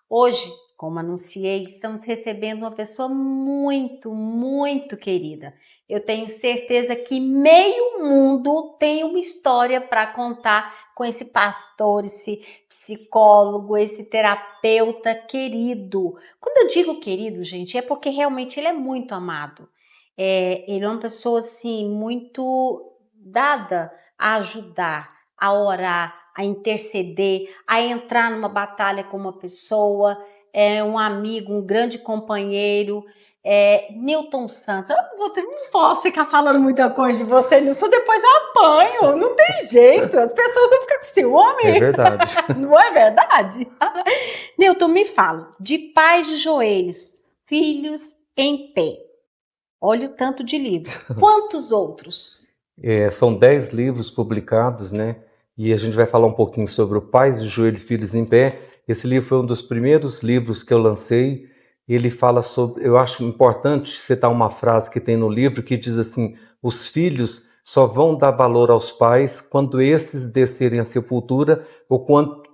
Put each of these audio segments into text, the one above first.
Hoje, como anunciei, estamos recebendo uma pessoa muito, muito querida. Eu tenho certeza que meio mundo tem uma história para contar com esse pastor, esse psicólogo, esse terapeuta querido. Quando eu digo querido, gente, é porque realmente ele é muito amado. Ele é uma pessoa assim muito dada a ajudar, a orar, a interceder, a entrar numa batalha com uma pessoa, um amigo, um grande companheiro. Newton Santos, não posso ficar falando muita coisa de você, Nilson, depois eu apanho, não tem jeito, as pessoas vão ficar com ciúme. É verdade. Não é verdade? Newton, me fala, de pais de joelhos, filhos em pé. Olha o tanto de livros. Quantos outros? São 10 livros publicados, né? E a gente vai falar um pouquinho sobre o Pais de Joelho e Filhos em Pé. Esse livro foi um dos primeiros livros que eu lancei. Ele fala sobre, eu acho importante citar uma frase que tem no livro que diz assim: os filhos só vão dar valor aos pais quando esses descerem à sepultura ou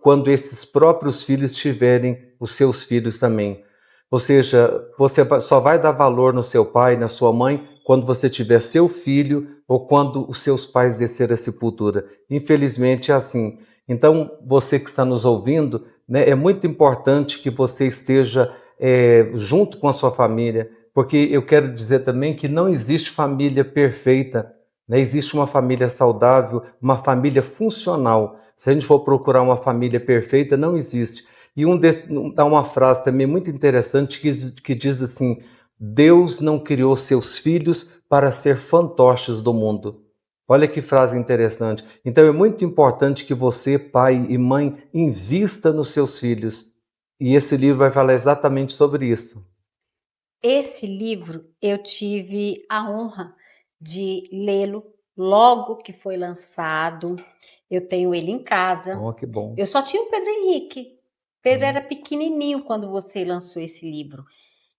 quando esses próprios filhos tiverem os seus filhos também. Ou seja, você só vai dar valor no seu pai, na sua mãe, quando você tiver seu filho ou quando os seus pais descerem à sepultura. Infelizmente é assim. Então, você que está nos ouvindo, né, é muito importante que você esteja junto com a sua família, porque eu quero dizer também que não existe família perfeita, né? Existe uma família saudável, uma família funcional. Se a gente for procurar uma família perfeita, não existe. E dá uma frase também muito interessante que diz assim: Deus não criou seus filhos para ser fantoches do mundo. Olha que frase interessante. Então é muito importante que você, pai e mãe, invista nos seus filhos. E esse livro vai falar exatamente sobre isso. Esse livro eu tive a honra de lê-lo logo que foi lançado. Eu tenho ele em casa. Oh, que bom. Eu só tinha o Pedro Henrique. Pedro era pequenininho quando você lançou esse livro.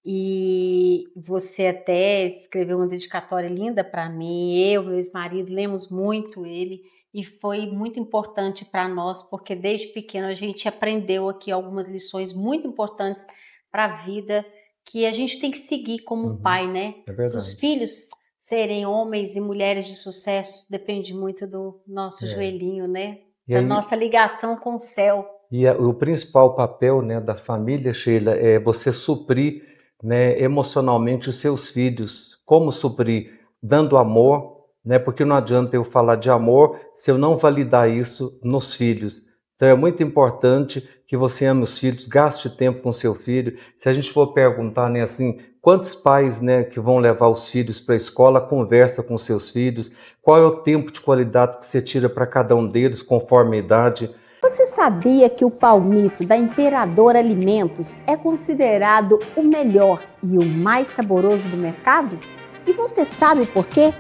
E você até escreveu uma dedicatória linda para mim. Eu, meu ex-marido, lemos muito ele. E foi muito importante para nós, porque desde pequeno a gente aprendeu aqui algumas lições muito importantes para a vida, que a gente tem que seguir como pai, né? É verdade. Os filhos serem homens e mulheres de sucesso depende muito do nosso joelhinho, né? Da nossa ligação com o céu. E o principal papel, né, da família, Sheila, é você suprir, né, emocionalmente os seus filhos. Como suprir? Dando amor, né? Porque não adianta eu falar de amor se eu não validar isso nos filhos. Então é muito importante que você ame os filhos, gaste tempo com seu filho. Se a gente for perguntar, né, assim, quantos pais, né, que vão levar os filhos para a escola, conversa com seus filhos, qual é o tempo de qualidade que você tira para cada um deles, conforme a idade. Você sabia que o palmito da Imperador Alimentos é considerado o melhor e o mais saboroso do mercado? E você sabe por quê?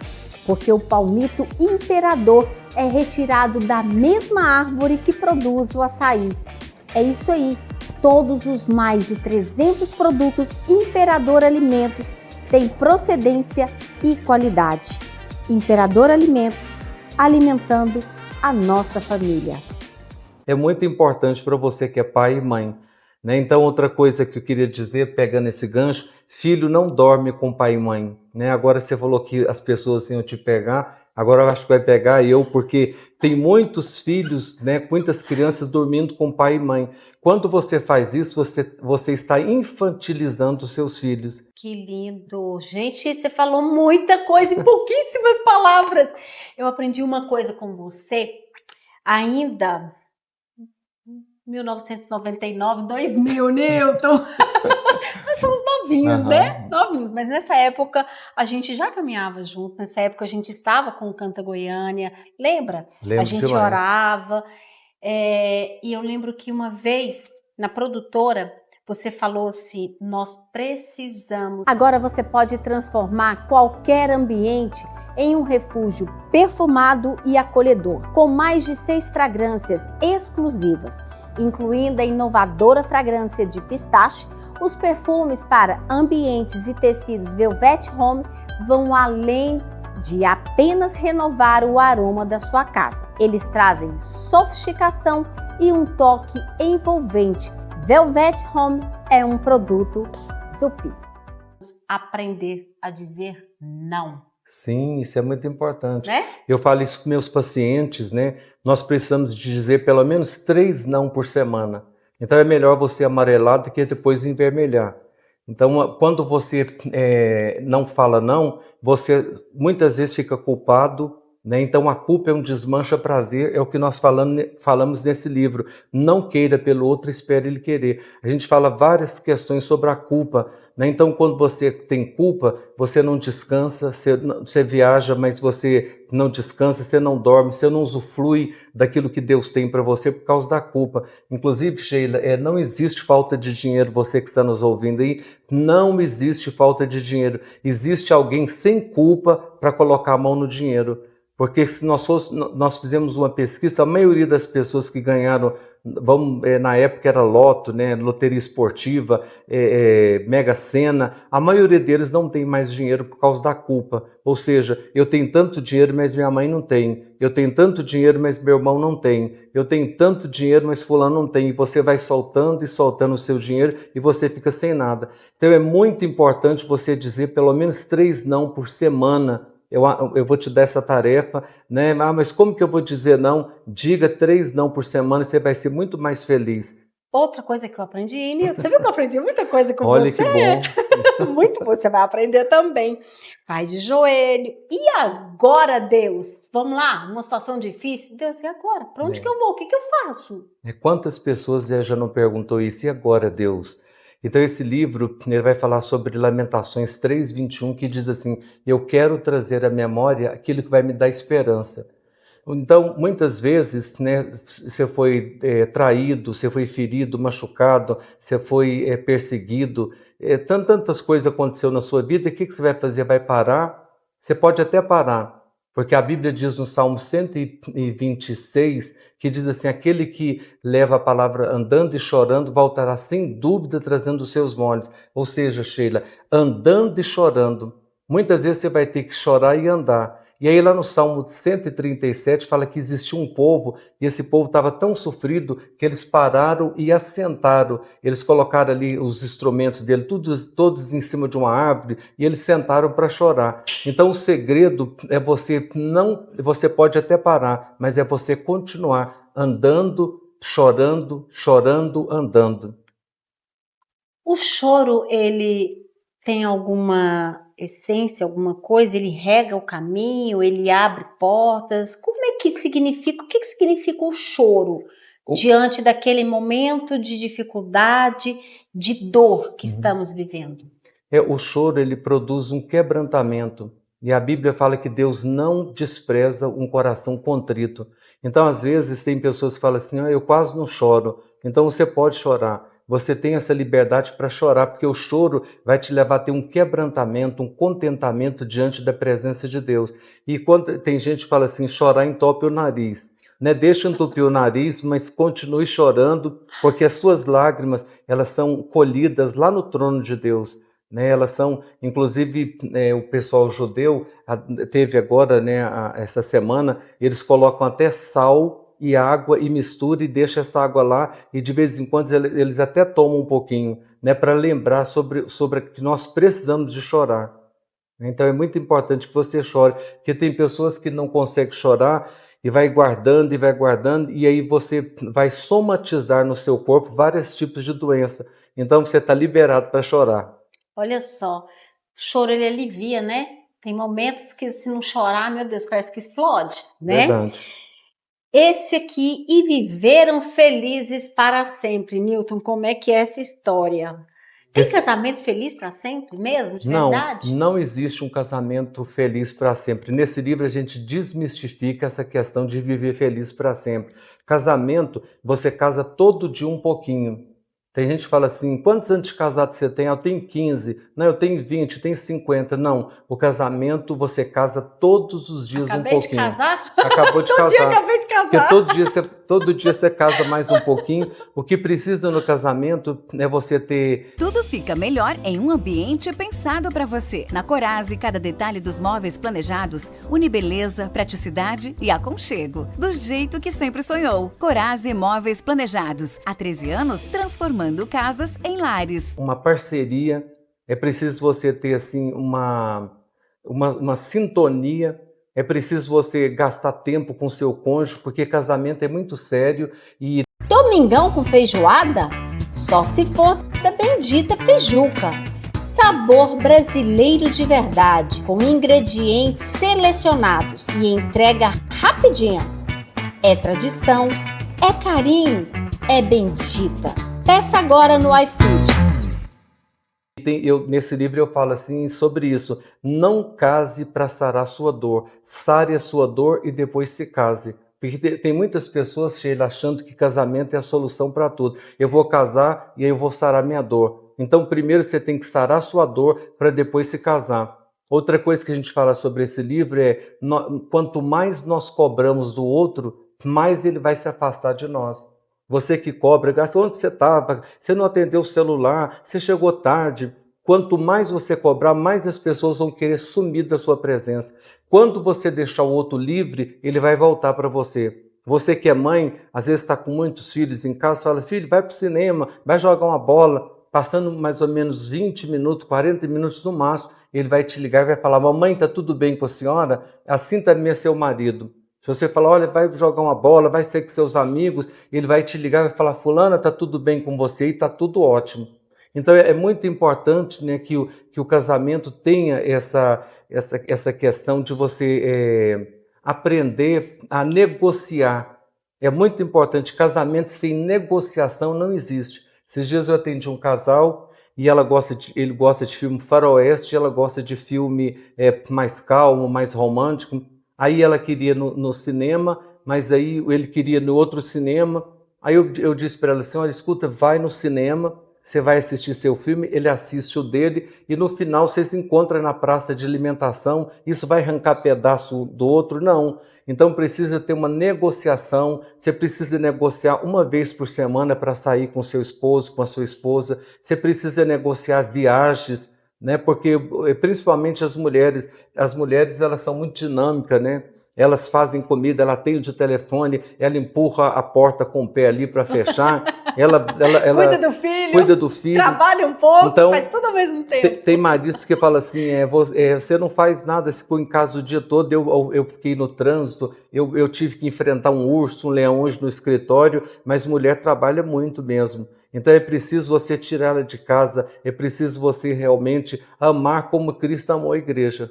Porque o palmito Imperador é retirado da mesma árvore que produz o açaí. É isso aí, todos os mais de 300 produtos Imperador Alimentos têm procedência e qualidade. Imperador Alimentos, alimentando a nossa família. É muito importante para você que é pai e mãe, né? Então, outra coisa que eu queria dizer, pegando esse gancho, filho não dorme com pai e mãe, né? Agora você falou que as pessoas iam te pegar, agora eu acho que vai pegar eu, porque tem muitos filhos, né? Muitas crianças dormindo com pai e mãe. Quando você faz isso, você está infantilizando os seus filhos. Que lindo! Gente, você falou muita coisa em pouquíssimas palavras. Eu aprendi uma coisa com você ainda 1999, 2000, Newton. Nós somos novinhos, né? Novinhos, mas nessa época a gente já caminhava junto, nessa época a gente estava com o Canta Goiânia, lembra? Lembro a gente demais. orava, e eu lembro que uma vez, na produtora, você falou assim, nós precisamos... Agora você pode transformar qualquer ambiente em um refúgio perfumado e acolhedor, com mais de 6 fragrâncias exclusivas, incluindo a inovadora fragrância de pistache. Os perfumes para ambientes e tecidos Velvet Home vão além de apenas renovar o aroma da sua casa. Eles trazem sofisticação e um toque envolvente, Velvet Home é um produto Zupi. Aprender a dizer não. Sim, isso é muito importante. Né? Eu falo isso com meus pacientes, né? Nós precisamos de dizer pelo menos 3 não por semana. Então é melhor você amarelar do que depois envermelhar. Então, quando você não fala não, você muitas vezes fica culpado, né? Então a culpa é um desmancha-prazer, é o que nós falamos nesse livro. Não queira pelo outro, espere ele querer. A gente fala várias questões sobre a culpa, né? Então, quando você tem culpa, você não descansa, você viaja, mas você não descansa, você não dorme, você não usufrui daquilo que Deus tem para você por causa da culpa. Inclusive, Sheila, não existe falta de dinheiro, você que está nos ouvindo aí, não existe falta de dinheiro. Existe alguém sem culpa para colocar a mão no dinheiro. Porque se nós fizemos uma pesquisa, a maioria das pessoas que ganharam, na época era loto, né, loteria esportiva, Mega Sena, a maioria deles não tem mais dinheiro por causa da culpa. Ou seja, eu tenho tanto dinheiro, mas minha mãe não tem. Eu tenho tanto dinheiro, mas meu irmão não tem. Eu tenho tanto dinheiro, mas fulano não tem. E você vai soltando e soltando o seu dinheiro e você fica sem nada. Então é muito importante você dizer pelo menos 3 não por semana. Eu vou te dar essa tarefa, né? Mas como que eu vou dizer não? Diga 3 não por semana e você vai ser muito mais feliz. Outra coisa que eu aprendi, Nilton, você viu que eu aprendi muita coisa com Olha você? Olha que bom. Muito bom, você vai aprender também. Faz de joelho. E agora, Deus? Vamos lá, uma situação difícil? Deus, e agora? Para onde que eu vou? O que eu faço? Quantas pessoas já não perguntou isso? E agora, Deus? Então esse livro ele vai falar sobre Lamentações 3:21, que diz assim: eu quero trazer à memória aquilo que vai me dar esperança. Então, muitas vezes, né, você foi traído, você foi ferido, machucado, você foi perseguido, tantas coisas aconteceram na sua vida, e o que você vai fazer? Vai parar? Você pode até parar, porque a Bíblia diz no Salmo 126, que diz assim: aquele que leva a palavra andando e chorando voltará sem dúvida trazendo os seus moles. Ou seja, Sheila, andando e chorando. Muitas vezes você vai ter que chorar e andar. E aí lá no Salmo 137 fala que existia um povo, e esse povo estava tão sofrido que eles pararam e assentaram. Eles colocaram ali os instrumentos dele, todos em cima de uma árvore, e eles sentaram para chorar. Então o segredo é você pode até parar, mas é você continuar andando, chorando, andando. O choro, ele tem alguma essência, alguma coisa? Ele rega o caminho, ele abre portas? Como é que significa? O que significa o choro diante daquele momento de dificuldade, de dor que estamos vivendo? O choro, ele produz um quebrantamento. E a Bíblia fala que Deus não despreza um coração contrito. Então, às vezes, tem pessoas que falam assim: eu quase não choro. Então, você pode chorar. Você tem essa liberdade para chorar, porque o choro vai te levar a ter um quebrantamento, um contentamento diante da presença de Deus. E quando tem gente que fala assim: chorar entope o nariz. Né? Deixa entupir o nariz, mas continue chorando, porque as suas lágrimas, elas são colhidas lá no trono de Deus. Né? Elas são, inclusive, o pessoal judeu teve agora, né, essa semana, eles colocam até sal e água e mistura e deixa essa água lá, e de vez em quando eles até tomam um pouquinho, né, para lembrar sobre que nós precisamos de chorar. Então é muito importante que você chore, porque tem pessoas que não conseguem chorar e vai guardando, e aí você vai somatizar no seu corpo vários tipos de doença. Então você está liberado para chorar. Olha só, o choro ele alivia, né? Tem momentos que se não chorar, meu Deus, parece que explode, né? Verdade. Esse aqui, e viveram felizes para sempre. Nilton, como é que é essa história? Tem casamento feliz para sempre mesmo, de verdade? Não existe um casamento feliz para sempre. Nesse livro a gente desmistifica essa questão de viver feliz para sempre. Casamento, você casa todo dia um pouquinho. Tem gente que fala assim: quantos anos de casado você tem? Eu tenho 15. Não, eu tenho 20, eu tenho 50. Não, o casamento você casa todos os dias um pouquinho. Acabei de casar? Acabou de casar. Acabei de casar. Porque todo dia você casa mais um pouquinho. O que precisa no casamento é você ter... Tudo fica melhor em um ambiente pensado para você. Na Coraze, cada detalhe dos móveis planejados une beleza, praticidade e aconchego. Do jeito que sempre sonhou. Coraze Móveis Planejados. Há 13 anos, transformando transformando casas em lares. Uma parceria, é preciso você ter assim uma sintonia, é preciso você gastar tempo com seu cônjuge, porque casamento é muito sério e Domingão com feijoada? Só se for da bendita feijuca. Sabor brasileiro de verdade, com ingredientes selecionados e entrega rapidinha. É tradição, é carinho, é bendita. Peça agora no iFood. Nesse livro eu falo assim sobre isso. Não case para sarar sua dor. Sare a sua dor e depois se case. Porque tem muitas pessoas, Sheila, achando que casamento é a solução para tudo. Eu vou casar e aí eu vou sarar minha dor. Então, primeiro você tem que sarar a sua dor para depois se casar. Outra coisa que a gente fala sobre esse livro é quanto mais nós cobramos do outro, mais ele vai se afastar de nós. Você que cobra, onde você estava? Você não atendeu o celular, você chegou tarde. Quanto mais você cobrar, mais as pessoas vão querer sumir da sua presença. Quando você deixar o outro livre, ele vai voltar para você. Você que é mãe, às vezes está com muitos filhos em casa, fala, filho, vai para o cinema, vai jogar uma bola. Passando mais ou menos 20 minutos, 40 minutos no máximo, ele vai te ligar e vai falar, mamãe, está tudo bem com a senhora? Assim também é seu marido. Se você falar, olha, vai jogar uma bola, vai ser com seus amigos, ele vai te ligar e vai falar, fulana, está tudo bem com você e está tudo ótimo. Então é muito importante, né, que o casamento tenha essa questão de você aprender a negociar. É muito importante, casamento sem negociação não existe. Esses dias eu atendi um casal e ele gosta de filme faroeste, ela gosta de filme mais calmo, mais romântico. Aí ela queria no cinema, mas aí ele queria no outro cinema. Aí eu disse para ela assim, olha, escuta, vai no cinema, você vai assistir seu filme, ele assiste o dele e no final você se encontra na praça de alimentação, isso vai arrancar pedaço do outro? Não. Então precisa ter uma negociação, você precisa negociar uma vez por semana para sair com seu esposo, com a sua esposa, você precisa negociar viagens, né? Porque principalmente as mulheres elas são muito dinâmicas, né? Elas fazem comida, ela atende o telefone, ela empurra a porta com o pé ali para fechar, ela cuida do filho, trabalha um pouco, então, faz tudo ao mesmo tempo. Tem maridos que falam assim, você não faz nada, ficou em casa o dia todo, eu fiquei no trânsito, eu tive que enfrentar um urso, um leão hoje no escritório, mas mulher trabalha muito mesmo. Então é preciso você tirá-la de casa, é preciso você realmente amar como Cristo amou a igreja.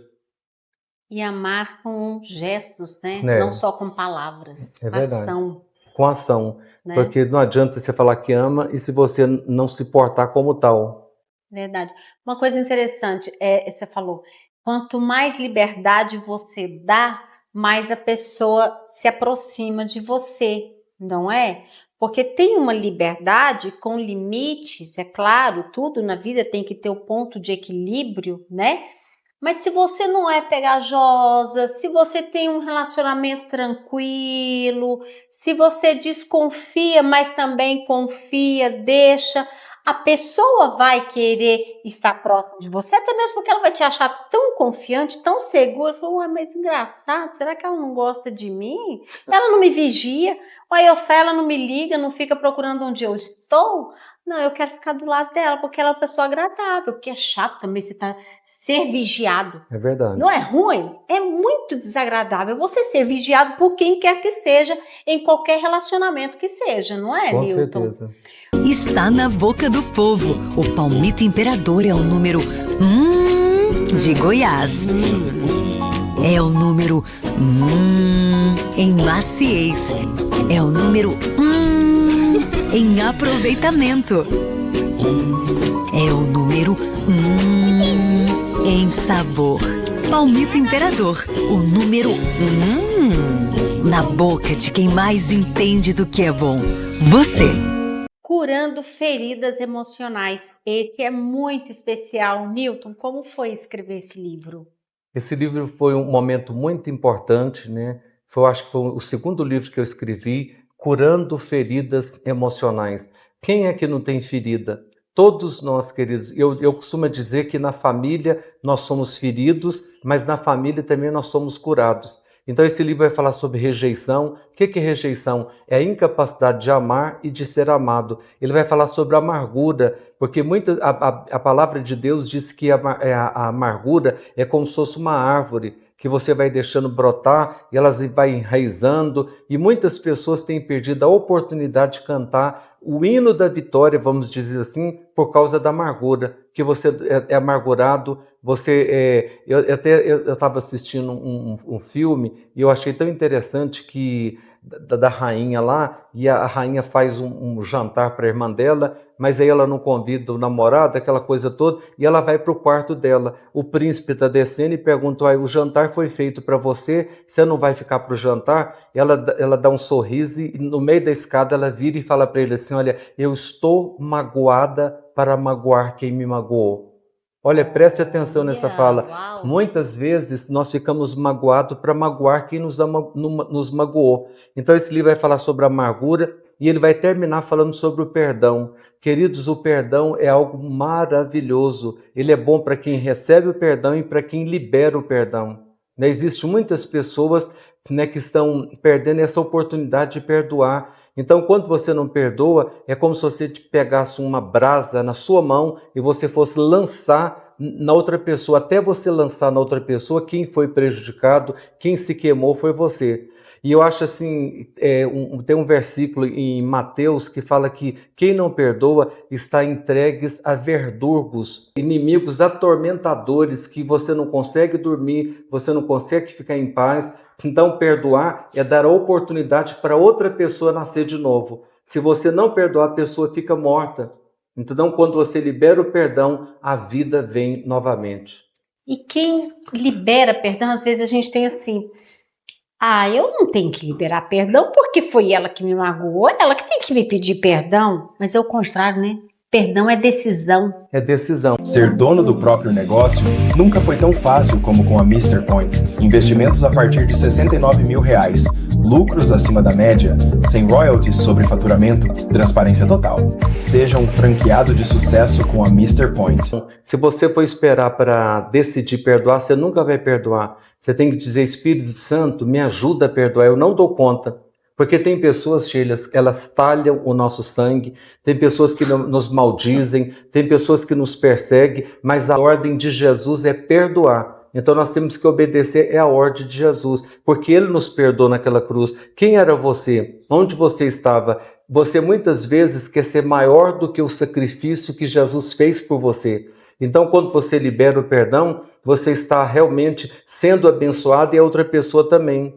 E amar com gestos, né? É. Não só com palavras, com ação. Com ação, né? Porque não adianta você falar que ama e se você não se portar como tal. Verdade. Uma coisa interessante, você falou, quanto mais liberdade você dá, mais a pessoa se aproxima de você, não é? Porque tem uma liberdade com limites, é claro, tudo na vida tem que ter o ponto de equilíbrio, né? Mas se você não é pegajosa, se você tem um relacionamento tranquilo, se você desconfia, mas também confia, deixa, a pessoa vai querer estar próximo de você, até mesmo porque ela vai te achar tão confiante, tão segura. Falou, ué, mas engraçado, será que ela não gosta de mim? Ela não me vigia? Aí eu saio, ela não me liga, não fica procurando onde eu estou? Não, eu quero ficar do lado dela, porque ela é uma pessoa agradável, porque é chato também ser vigiado. É verdade. Não é ruim? É muito desagradável você ser vigiado por quem quer que seja, em qualquer relacionamento que seja, não é, Com Newton? certeza. Está na boca do povo. O palmito imperador é o número de Goiás. É o número em maciez. É o número em aproveitamento. É o número em sabor. Palmito imperador, o número na boca de quem mais entende do que é bom. Você. Curando feridas emocionais. Esse é muito especial. Newton, como foi escrever esse livro? Esse livro foi um momento muito importante, né? Acho que foi o segundo livro que eu escrevi, Curando Feridas Emocionais. Quem é que não tem ferida? Todos nós, queridos. Eu costumo dizer que na família nós somos feridos, mas na família também nós somos curados. Então esse livro vai falar sobre rejeição. O que é rejeição? É a incapacidade de amar e de ser amado. Ele vai falar sobre amargura, porque a palavra de Deus diz que a amargura é como se fosse uma árvore que você vai deixando brotar e elas vai enraizando, e muitas pessoas têm perdido a oportunidade de cantar o hino da vitória, vamos dizer assim, por causa da amargura, que você é amargurado. Eu estava assistindo um filme e eu achei tão interessante que da rainha lá, e a rainha faz um jantar para a irmã dela, mas aí ela não convida o namorado, aquela coisa toda, e ela vai para o quarto dela. O príncipe está descendo e pergunta: o jantar foi feito para você não vai ficar para o jantar? Ela dá um sorriso e no meio da escada ela vira e fala para ele assim: olha, eu estou magoada para magoar quem me magoou. Olha, preste atenção nessa fala. Uau. Muitas vezes nós ficamos magoados para magoar quem nos magoou. Então esse livro vai falar sobre a amargura e ele vai terminar falando sobre o perdão. Queridos, o perdão é algo maravilhoso. Ele é bom para quem recebe o perdão e para quem libera o perdão. Existem muitas pessoas que estão perdendo essa oportunidade de perdoar. Então, quando você não perdoa, é como se você pegasse uma brasa na sua mão e você fosse lançar na outra pessoa. Até você lançar na outra pessoa, quem foi prejudicado, quem se queimou foi você. E eu acho assim, tem um versículo em Mateus que fala que quem não perdoa está entregues a verdugos, inimigos atormentadores, que você não consegue dormir, você não consegue ficar em paz. Então, perdoar é dar a oportunidade para outra pessoa nascer de novo. Se você não perdoar, a pessoa fica morta. Então, quando você libera o perdão, a vida vem novamente. E quem libera perdão, às vezes a gente tem assim: eu não tenho que liberar perdão porque foi ela que me magoou, ela que tem que me pedir perdão. Mas é o contrário, né? Perdão é decisão. É decisão. Ser dono do próprio negócio nunca foi tão fácil como com a Mr. Point. Investimentos a partir de R$69 mil, lucros acima da média, sem royalties sobre faturamento, transparência total. Seja um franqueado de sucesso com a Mr. Point. Se você for esperar para decidir perdoar, você nunca vai perdoar. Você tem que dizer: Espírito Santo, me ajuda a perdoar, eu não dou conta. Porque tem pessoas, Sheila, elas talham o nosso sangue, tem pessoas que nos maldizem, tem pessoas que nos perseguem, mas a ordem de Jesus é perdoar. Então nós temos que obedecer a ordem de Jesus, porque Ele nos perdoou naquela cruz. Quem era você? Onde você estava? Você muitas vezes quer ser maior do que o sacrifício que Jesus fez por você. Então quando você libera o perdão, você está realmente sendo abençoado e a outra pessoa também.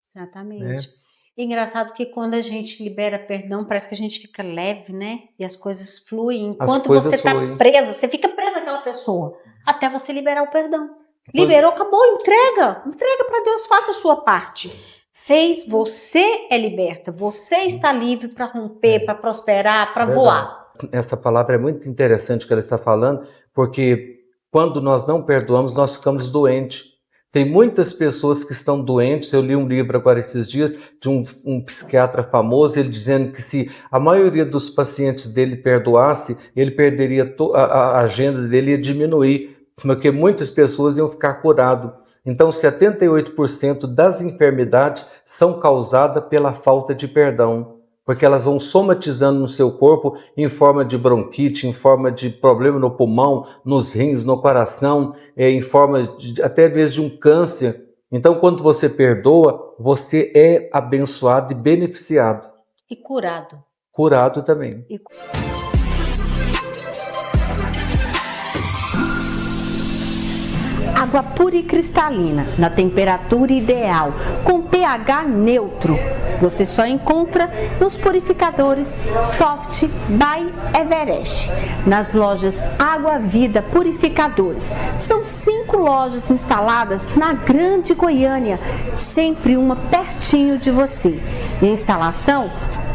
Exatamente. Engraçado que quando a gente libera perdão, parece que a gente fica leve, né? E as coisas fluem. Enquanto você está presa, você fica presa àquela pessoa, até você liberar o perdão. Liberou, acabou, entrega para Deus, faça a sua parte. Fez, você é liberta, você está livre para romper, para prosperar, para voar. Essa palavra é muito interessante que ela está falando, porque quando nós não perdoamos, nós ficamos doentes. Tem muitas pessoas que estão doentes. Eu li um livro agora esses dias de um psiquiatra famoso, ele dizendo que se a maioria dos pacientes dele perdoasse, ele perderia a agenda dele, ia diminuir, porque muitas pessoas iam ficar curadas. Então 78% das enfermidades são causadas pela falta de perdão, porque elas vão somatizando no seu corpo em forma de bronquite, em forma de problema no pulmão, nos rins, no coração, em forma até mesmo de um câncer. Então, quando você perdoa, você é abençoado e beneficiado. E curado. Curado também. Água pura e cristalina, na temperatura ideal, com pH neutro. Você só encontra nos purificadores Soft by Everest, nas lojas Água Vida Purificadores. São 5 lojas instaladas na Grande Goiânia, sempre uma pertinho de você. E a instalação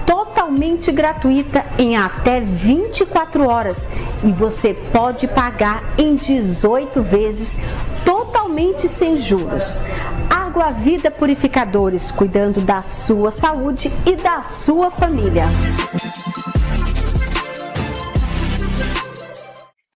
totalmente gratuita em até 24 horas e você pode pagar em 18 vezes totalmente sem juros. Água Vida Purificadores, cuidando da sua saúde e da sua família.